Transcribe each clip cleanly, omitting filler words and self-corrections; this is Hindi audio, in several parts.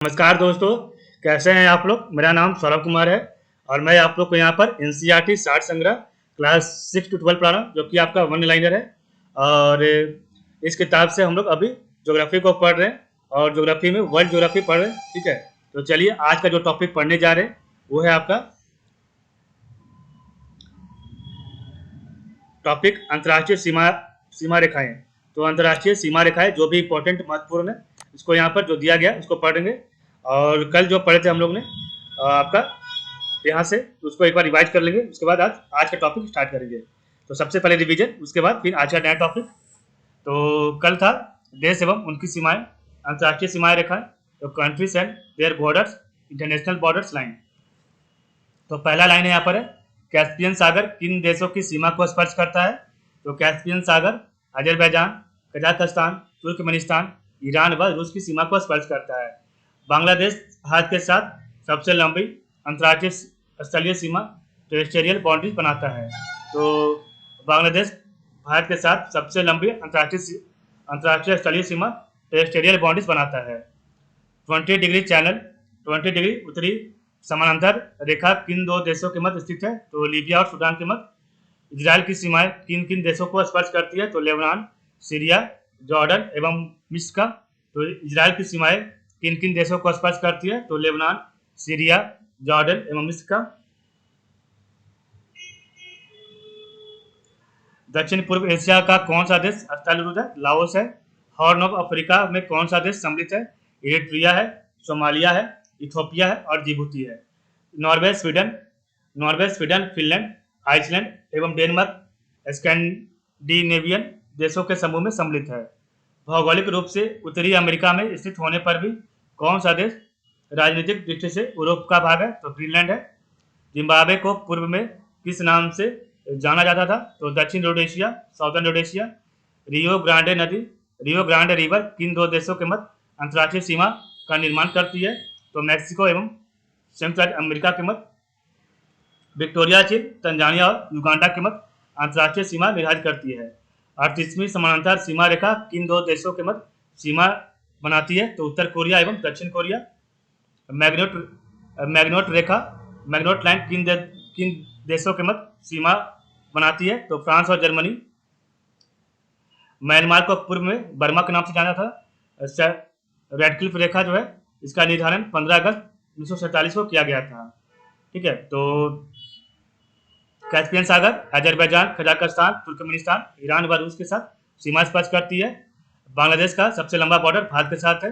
नमस्कार दोस्तों, कैसे हैं आप लोग। मेरा नाम सौरभ कुमार है और मैं आप लोग को यहाँ पर एनसीईआरटी साठ संग्रह क्लास 6 to 12 पढ़ा रहा हूँ, जो कि आपका वन लाइनर है। और इस किताब से हम लोग अभी ज्योग्राफी को पढ़ रहे हैं और ज्योग्राफी में वर्ल्ड ज्योग्राफी पढ़ रहे हैं। ठीक है, तो चलिए आज का जो टॉपिक पढ़ने जा रहे हैं वो है आपका टॉपिक अंतर्राष्ट्रीय सीमा रेखाएं। तो अंतर्राष्ट्रीय सीमा रेखाएं जो भी इंपॉर्टेंट महत्वपूर्ण है, इसको यहाँ पर जो दिया गया उसको पढ़ेंगे। और कल जो पढ़े थे हम लोग ने आपका यहाँ से, तो उसको एक बार रिवाइज कर लेंगे। उसके बाद आज का टॉपिक स्टार्ट करेंगे। तो सबसे पहले रिवीजन, उसके बाद फिर आज का नया टॉपिक। तो कल था देश एवं उनकी सीमाएं, अंतर्राष्ट्रीय सीमाएं रेखाएं, तो countries and their borders, international borders line. तो पहला लाइन है यहाँ पर है, कैस्पियन सागर किन देशों की सीमा को स्पर्श करता है। तो कैस्पियन सागर अजरबैजान, कजाकिस्तान, तुर्कमेनिस्तान, ईरान व रूस की सीमा को स्पर्श करता है। बांग्लादेश भारत के साथ सबसे लंबी अंतर्राष्ट्रीय स्थलीय सीमा टेरेस्ट्रियल बाउंड्रीज बनाता है। तो बांग्लादेश भारत के साथ सबसे लंबी अंतर्राष्ट्रीय स्थलीय सीमा टेरेस्ट्रियल बाउंड्रीज बनाता है। 20 डिग्री चैनल, 20 डिग्री उत्तरी समानांतर रेखा किन दो देशों के मध्य स्थित है। तो लीबिया और सूडान के मध्य। इजराइल की सीमाएं किन किन देशों को स्पर्श करती है। तो लेबनान, सीरिया, जॉर्डन एवं मिस्र का। तो इजराइल की सीमाएं किन किन देशों को स्पर्श करती है। तो लेबनान, सीरिया, जॉर्डन एवं मिस्र का। दक्षिण पूर्व एशिया का कौन सा देश स्थलरुद्ध है। लाओस है। हॉर्न ऑफ अफ्रीका में कौन सा देश सम्मिलित है। इरिट्रिया है, सोमालिया है, इथोपिया है और जिबूती है। नॉर्वे, स्वीडन, फिनलैंड, आइसलैंड एवं डेनमार्क स्कैंडिनेवियन देशों के समूह में सम्मिलित है। भौगोलिक रूप से उत्तरी अमेरिका में स्थित होने पर भी कौन सा देश राजनीतिक दृष्टि से यूरोप का भाग है। तो ग्रीनलैंड है। जिम्बाब्वे को पूर्व में किस नाम से जाना जाता था। तो दक्षिण Rhodesia, southern Rhodesia. Rio Grande river किन दो देशों के मध्य अंतर्राष्ट्रीय सीमा का निर्माण करती है। तो मैक्सिको एवं संयुक्त राज्य अमेरिका के मध्य। विक्टोरिया झील तंजानिया और युगांडा के मध्य अंतर्राष्ट्रीय सीमा निर्धारित करती है। 38वीं समानांतर सीमा रेखा किन दो देशों के मध्य सीमा बनाती है। तो उत्तर कोरिया एवं दक्षिण कोरिया। मैग्नोट लाइन किन देशों के मध्य सीमा बनाती है। तो फ्रांस और जर्मनी। म्यांमार को पूर्व में बर्मा के नाम से जाना था। रेडक्लिफ रेखा जो है, इसका निर्धारण 15 अगस्त 1947 को किया गया था। ठीक है, तो कैस्पियन सागर अजरबैजान, कजाकिस्तान, तुर्कमेनिस्तान, ईरान व रूस के साथ सीमा स्पर्श करती है। बांग्लादेश का सबसे लंबा बॉर्डर भारत के साथ है।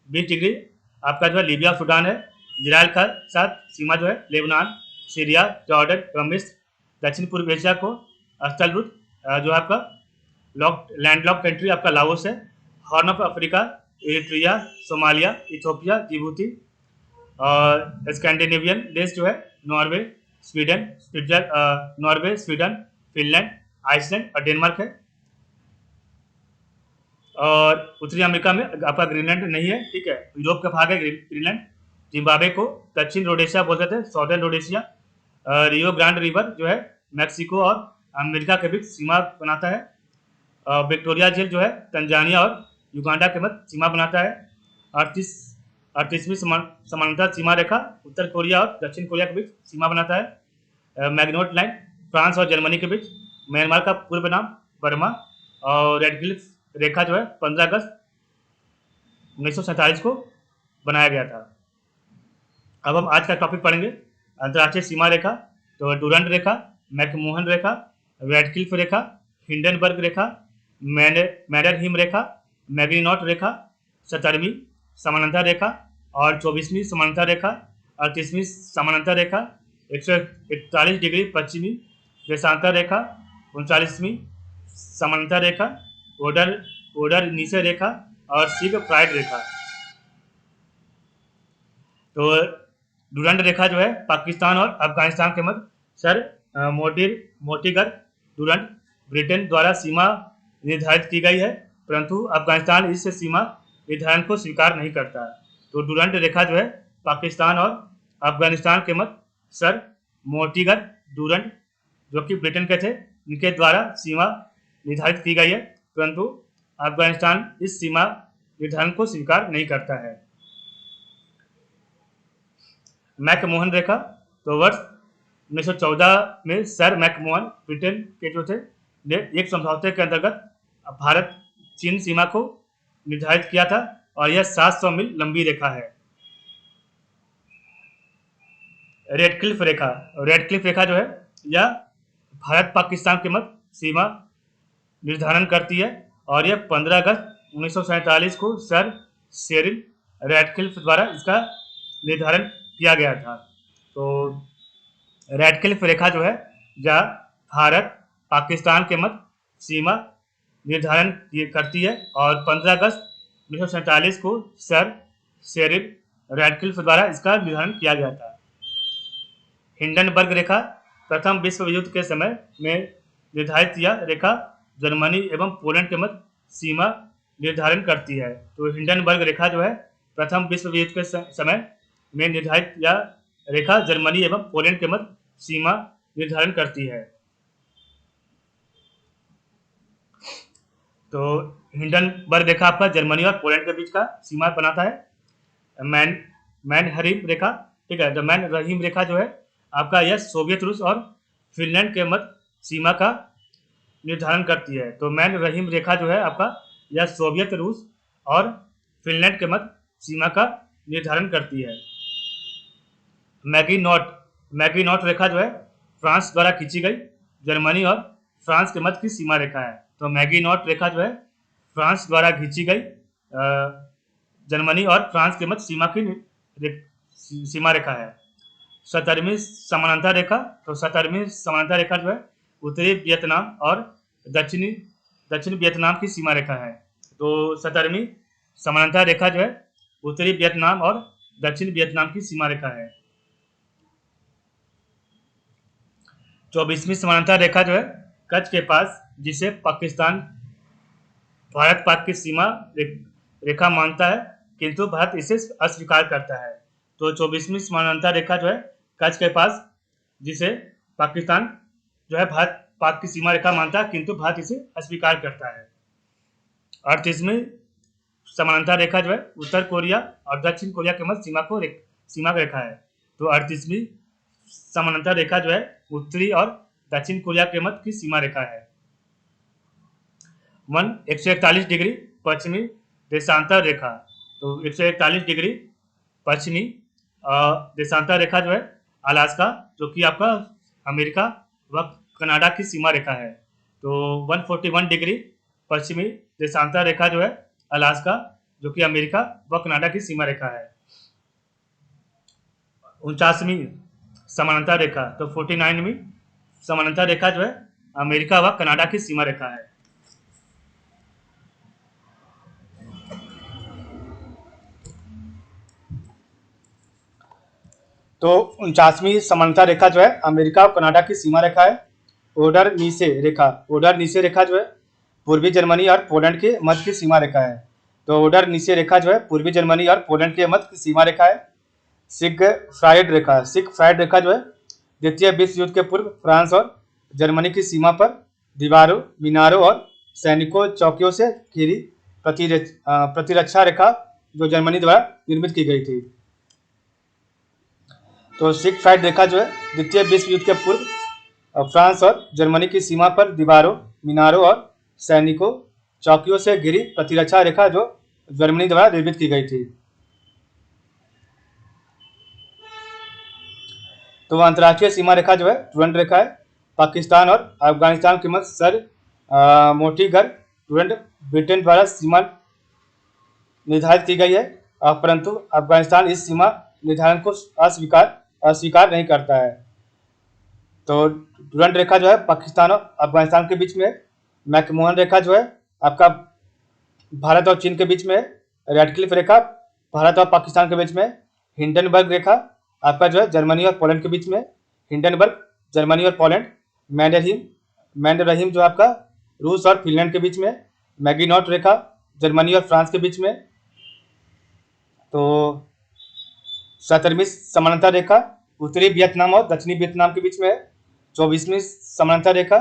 20 डिग्री आपका जो है लीबिया और सूडान है। इजराइल का साथ सीमा जो है लेबनान, सीरिया, जॉर्डन एवं मिस्र। दक्षिण पूर्व एशिया को स्थलरुद्ध जो आपका लैंडलॉक कंट्री आपका लाओस है। Horn of Africa, Eritrea, Somalia, Ethiopia, Djibouti. और स्कैंडिनेवियन देश जो है नॉर्वे, स्वीडन, फिनलैंड, आइसलैंड और डेनमार्क है। और उत्तरी अमेरिका में आपका ग्रीनलैंड नहीं है। ठीक है, यूरोप का भाग है ग्रीनलैंड। जिम्बाब्वे को दक्षिण रोडेशिया बोलते थे, साउदर्न रोडेशिया। रियो ग्रांड रिवर जो है मैक्सिको और अमेरिका के बीच सीमा बनाता है। विक्टोरिया झील जो है तंजानिया और युगांडा के मध्य सीमा बनाता है। 38वीं समानांतर सीमा रेखा उत्तर कोरिया और दक्षिण कोरिया के बीच सीमा बनाता है। मैग्नोट लाइन फ्रांस और जर्मनी के बीच। म्यांमार का पूर्व नाम बर्मा। और रेडक्लिफ रेखा जो है 15 अगस्त 1947 को बनाया गया था। अब हम आज का टॉपिक पढ़ेंगे अंतर्राष्ट्रीय सीमा रेखा। तो डूरंड रेखा, मैकमोहन रेखा, रेडक्लिफ रेखा, हिंडनबर्ग रेखा, मैडरहिम रेखा, मैग्नीनॉट रेखा, 17वीं समानांतर रेखा और 24वीं समानांतर रेखा, 38वीं समानांतर रेखा, 141 डिग्री पश्चिमी देशांतर रेखा, 39वीं समानांतर रेखा, ओडर नीचे रेखा और सिग फ्राइड रेखा। तो डूरंड रेखा जो है पाकिस्तान और अफगानिस्तान के मध्य। सर मोटीगर डूरंड ब्रिटेन द्वारा सीमा निर्धारित की गई है, परंतु अफगानिस्तान इस सीमा निर्धारण को स्वीकार नहीं करता है। तो डूरंड रेखा जो है पाकिस्तान और अफगानिस्तान के मध्य। सर मोटीगर डूरंड जो कि ब्रिटेन के थे, इनके द्वारा सीमा निर्धारित की गई है, परंतु अफगानिस्तान इस सीमा निर्धारण को स्वीकार नहीं करता है। मैकमोहन रेखा, तो वर्ष 1914 में सर मैकमोहन ब्रिटेन के जो थे ने एक समझौते के अंतर्गत भारत चीन सीमा को निर्धारित किया था और यह 700 मील लंबी रेखा है। रेडक्लिफ रेखा, रेडक्लिफ रेखा जो है यह भारत पाकिस्तान के मध्य सीमा निर्धारण करती है और यह 15 अगस्त 1947 को सर सेरिल रेडक्लिफ द्वारा इसका निर्धारण किया गया था। तो रेडक्लिफ रेखा जो है यह भारत पाकिस्तान के मध्य सीमा निर्धारण करती है और 15 अगस्त 1947 को सर सेरिल रेडक्लिफ द्वारा इसका निर्धारण किया गया था। हिंडनबर्ग रेखा प्रथम विश्व युद्ध के समय में निर्धारित यह रेखा जर्मनी एवं पोलैंड के मध्य सीमा निर्धारण करती है। तो हिंडनबर्ग रेखा जो है प्रथम विश्व युद्ध के समय में निर्धारित यह रेखा जर्मनी एवं पोलैंड के मध्य सीमा निर्धारण करती है। तो हिंडनबर्ग रेखा आपका जर्मनी और पोलैंड के बीच का सीमा बनाता है। मैनहरीम रेखा, ठीक है, मैनहरीम रेखा जो है आपका यह सोवियत रूस और फिनलैंड के मध्य सीमा का निर्धारण करती है। तो मैनहरीम रेखा जो है आपका यह सोवियत रूस और फिनलैंड के मध्य सीमा का निर्धारण करती है। मैगिनॉट रेखा जो है फ्रांस द्वारा खींची गई जर्मनी और फ्रांस के मध्य की सीमा रेखा है। तो मैगिनॉट रेखा जो है फ्रांस द्वारा खींची गई जर्मनी और फ्रांस के मध्य सीमा की सीमा रेखा है। 17वीं समानांतर रेखा, तो 17वीं समानांतर रेखा जो है उत्तरी वियतनाम और दक्षिणी वियतनाम की सीमा रेखा है। तो 17वीं समानांतर रेखा जो है उत्तरी वियतनाम और दक्षिण वियतनाम की सीमा रेखा है। 24वीं समानांतर रेखा जो है कच्छ के पास, जिसे पाकिस्तान भारत पाक की सीमा रेखा मानता है किंतु भारत इसे अस्वीकार करता है। तो 24वीं समानांतर रेखा जो है कच्छ के पास, जिसे पाकिस्तान जो है भारत पाक की सीमा रेखा मानता है किंतु भारत इसे अस्वीकार करता है। 38वीं समानांतर रेखा जो है उत्तर कोरिया और दक्षिण कोरिया के मध्य सीमा रेखा है। तो 38वीं समानांतर रेखा जो है उत्तरी और दक्षिण कोरिया के मध्य की सीमा रेखा है। 141 डिग्री पश्चिमी देशांतर रेखा, तो 141 डिग्री पश्चिमी देशांतर रेखा जो है अलास्का, जो कि आपका अमेरिका व कनाडा की सीमा रेखा है। तो 141 डिग्री पश्चिमी देशांतर रेखा जो है अलास्का, जो कि अमेरिका व कनाडा की सीमा रेखा है। 49वीं समानांतर रेखा, तो 49वीं समानांतर रेखा जो है अमेरिका व कनाडा की सीमा रेखा है। तो 49वीं समानांतर रेखा जो है अमेरिका और कनाडा की सीमा रेखा है। ओडर नीसे रेखा जो है पूर्वी जर्मनी और पोलैंड के मध्य की सीमा रेखा है। तो ओडर नीसे रेखा जो है पूर्वी जर्मनी और पोलैंड के मध्य की सीमा रेखा है। सिगफ्राइड रेखा जो है द्वितीय विश्व युद्ध के पूर्व फ्रांस और जर्मनी की सीमा पर दीवारों, मीनारों और सैनिकों चौकियों से घिरी प्रतिरक्षा रेखा जो जर्मनी द्वारा निर्मित की गई थी। तो सिगफ्राइड रेखा जो है द्वितीय विश्व युद्ध के पूर्व फ्रांस और जर्मनी की सीमा पर दीवारों, मीनारों और सैनिकों चौकियों से घिरी प्रतिरक्षा रेखा जो जर्मनी द्वारा निर्मित की गई थी। तो अंतर्राष्ट्रीय सीमा रेखा जो है टोरंट रेखा है। पाकिस्तान और अफगानिस्तान के मध्य सर मोटीगर टोरंट ब्रिटेन द्वारा सीमा निर्धारित की गई है, परंतु अफगानिस्तान इस सीमा निर्धारण को अस्वीकार नहीं करता है। तो टोरंट रेखा जो है पाकिस्तान और अफगानिस्तान के बीच में। मैकमोहन रेखा जो है आपका भारत और चीन के बीच में। रेडक्लिफ रेखा भारत और पाकिस्तान के बीच में। हिंडनबर्ग रेखा आपका जो है जर्मनी और पोलैंड के बीच में। हिंडनबर्ग जर्मनी और पोलैंड। मैनरहीम जो आपका रूस और फिनलैंड के बीच में। मैगिनॉट रेखा जर्मनी और फ्रांस के बीच में। तो 17वीं समानांतर रेखा उत्तरी वियतनाम और दक्षिणी वियतनाम के बीच में है। 24वीं समानांतर रेखा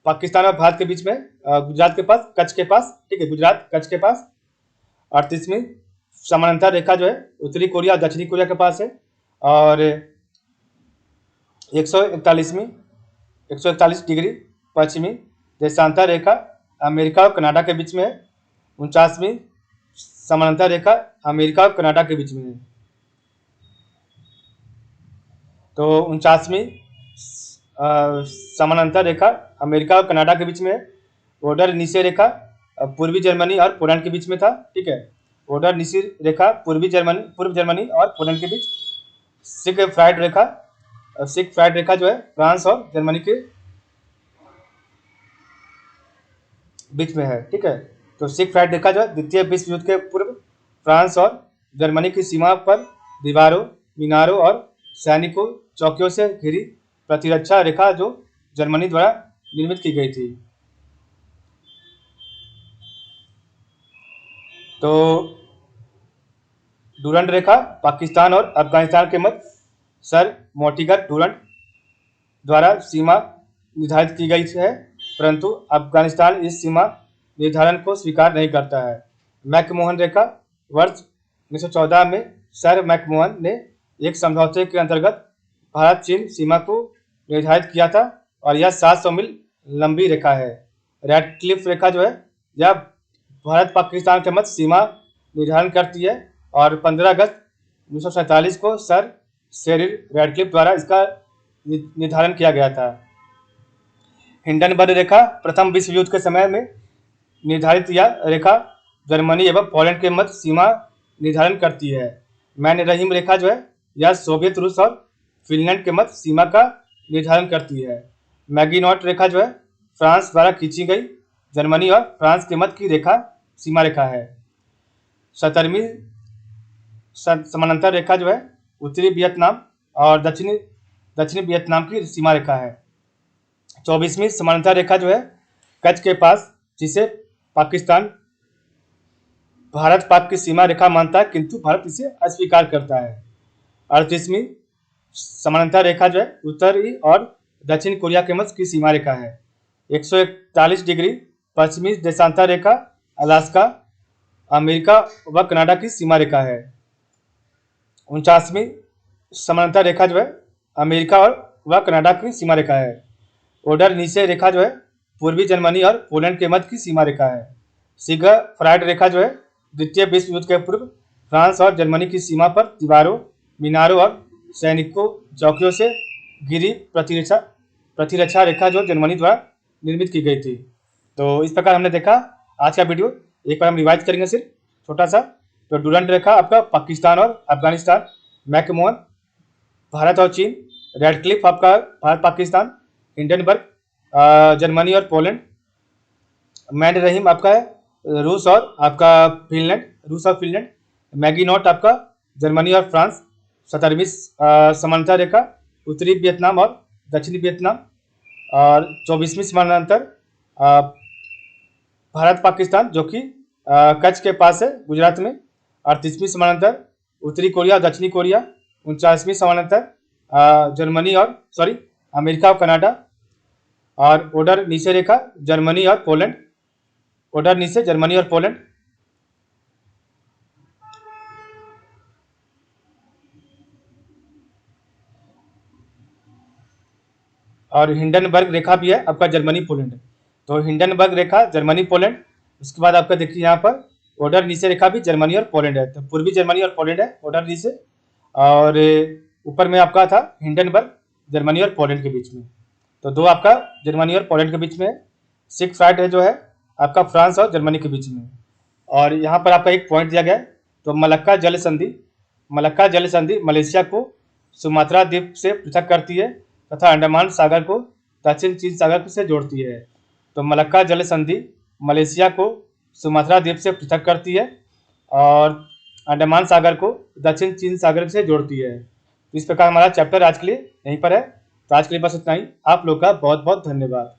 पाकिस्तान और भारत के बीच में, गुजरात के पास, कच्छ के पास, ठीक है, गुजरात कच्छ के पास। 38वीं समानांतर रेखा जो है उत्तरी कोरिया और दक्षिणी कोरिया के पास है। और 141 डिग्री पश्चिमी देशांतर रेखा अमेरिका और कनाडा के बीच में है। 49वीं समानांतर रेखा अमेरिका और कनाडा के बीच में है। तो 49वीं समानांतर रेखा अमेरिका और कनाडा के बीच में है। ओडर निशे रेखा पूर्वी जर्मनी और पोलैंड के बीच में था, ठीक है। ओडर निशे रेखा पूर्व जर्मनी और पोलैंड के बीच। सिगफ्राइड रेखा जो है फ्रांस और जर्मनी के बीच में है, ठीक है। तो सिगफ्राइड रेखा जो है द्वितीय विश्व युद्ध के पूर्व फ्रांस और जर्मनी की सीमा पर दीवारों, मीनारों और सैनिकों चौकियों से घिरी प्रतिरक्षा रेखा जो जर्मनी द्वारा निर्मित की गई थी। तो डूरंड रेखा पाकिस्तान और अफगानिस्तान के मध्य सर मोटिगर डूरंड द्वारा सीमा निर्धारित की गई है, परंतु अफगानिस्तान इस सीमा निर्धारण को स्वीकार नहीं करता है। मैकमोहन रेखा वर्ष 1914 में सर मैकमोहन ने एक समझौते के अंतर्गत भारत चीन सीमा को निर्धारित किया था और यह 700 मील लंबी रेखा है। रैडक्लिफ रेखा जो है यह भारत पाकिस्तान के मध्य सीमा निर्धारण करती है और 15 अगस्त 1947 को सर सेरिल रैडक्लिफ द्वारा इसका निर्धारण किया गया था। हिंडनबर्ग रेखा प्रथम विश्व युद्ध के समय में निर्धारित यह रेखा जर्मनी एवं पोलैंड के मध्य सीमा निर्धारण करती है। मैनरहीम रेखा जो है यह सोवियत रूस और फिनलैंड के मध्य सीमा का निर्धारण करती है। मैगिनॉट रेखा जो है फ्रांस द्वारा खींची गई जर्मनी और फ्रांस के मध्य की रेखा सीमा रेखा है। 17वीं समानांतर रेखा जो है उत्तरी वियतनाम और दक्षिणी वियतनाम की सीमा रेखा है। 24वीं समानांतर रेखा जो है कच्छ के पास, जिसे पाकिस्तान भारत पाक की सीमा रेखा मानता है, किंतु भारत इसे अस्वीकार करता है। 38वीं समानांतर रेखा जो है उत्तरी और दक्षिण कोरिया के मध्य की सीमा रेखा है। 141 डिग्री पश्चिमी देशांतर रेखा अलास्का, अमेरिका व कनाडा की सीमा रेखा है। 49वीं समानांतर रेखा जो है अमेरिका और व कनाडा की सीमा रेखा है। ओडर नीचे रेखा जो है पूर्वी जर्मनी और पोलैंड के मध्य की सीमा रेखा है। सिगफ्राइड रेखा जो है द्वितीय विश्व युद्ध के पूर्व फ्रांस और जर्मनी की सीमा पर दीवारों, मीनारों और सैनिकों चौकियों से घिरी प्रतिरक्षा रेखा जो जर्मनी द्वारा निर्मित की गई थी। तो इस प्रकार हमने देखा आज का वीडियो। एक बार हम रिवाइज करेंगे सिर्फ छोटा सा। तो डूरंड रेखा आपका पाकिस्तान और अफगानिस्तान, मैकमोहन भारत और चीन, रैडक्लिफ आपका भारत पाकिस्तान, हिंडनबर्ग जर्मनी और पोलैंड, मैनरहीम आपका है रूस और फिनलैंड, मैगिनॉट आपका जर्मनी और फ्रांस, 17वीं समानांतर रेखा उत्तरी वियतनाम और दक्षिणी वियतनाम, और 24वीं समानांतर भारत पाकिस्तान जो कि कच्छ के पास है गुजरात में, 38वीं समानांतर उत्तरी कोरिया और दक्षिणी कोरिया, 49वीं समानांतर अमेरिका और कनाडा, और ओडर नीचे रेखा जर्मनी और पोलैंड, और हिंडनबर्ग रेखा भी है आपका जर्मनी पोलैंड। तो हिंडनबर्ग रेखा जर्मनी पोलैंड, उसके बाद आपका देखिए यहाँ पर ओडर नीचे रेखा भी जर्मनी और पोलैंड है। तो पूर्वी जर्मनी और पोलैंड है ओडर नीचे, और ऊपर में आपका था हिंडनबर्ग जर्मनी और पोलैंड के बीच में। तो दो आपका जर्मनी और पोलैंड के बीच में। सिगफ्राइड है जो है आपका फ्रांस और जर्मनी के बीच में। और यहाँ पर आपका एक पॉइंट दिया गया है। तो मलक्का जल संधि मलेशिया को सुमात्रा द्वीप से पृथक करती है तथा अंडमान सागर को दक्षिण चीन सागर से जोड़ती है। तो मलक्का जल संधि मलेशिया को सुमात्रा द्वीप से पृथक करती है और अंडमान सागर को दक्षिण चीन सागर से जोड़ती है। तो इस प्रकार हमारा चैप्टर आज के लिए यहीं पर है। तो आज के लिए बस इतना ही। आप लोग का बहुत बहुत धन्यवाद।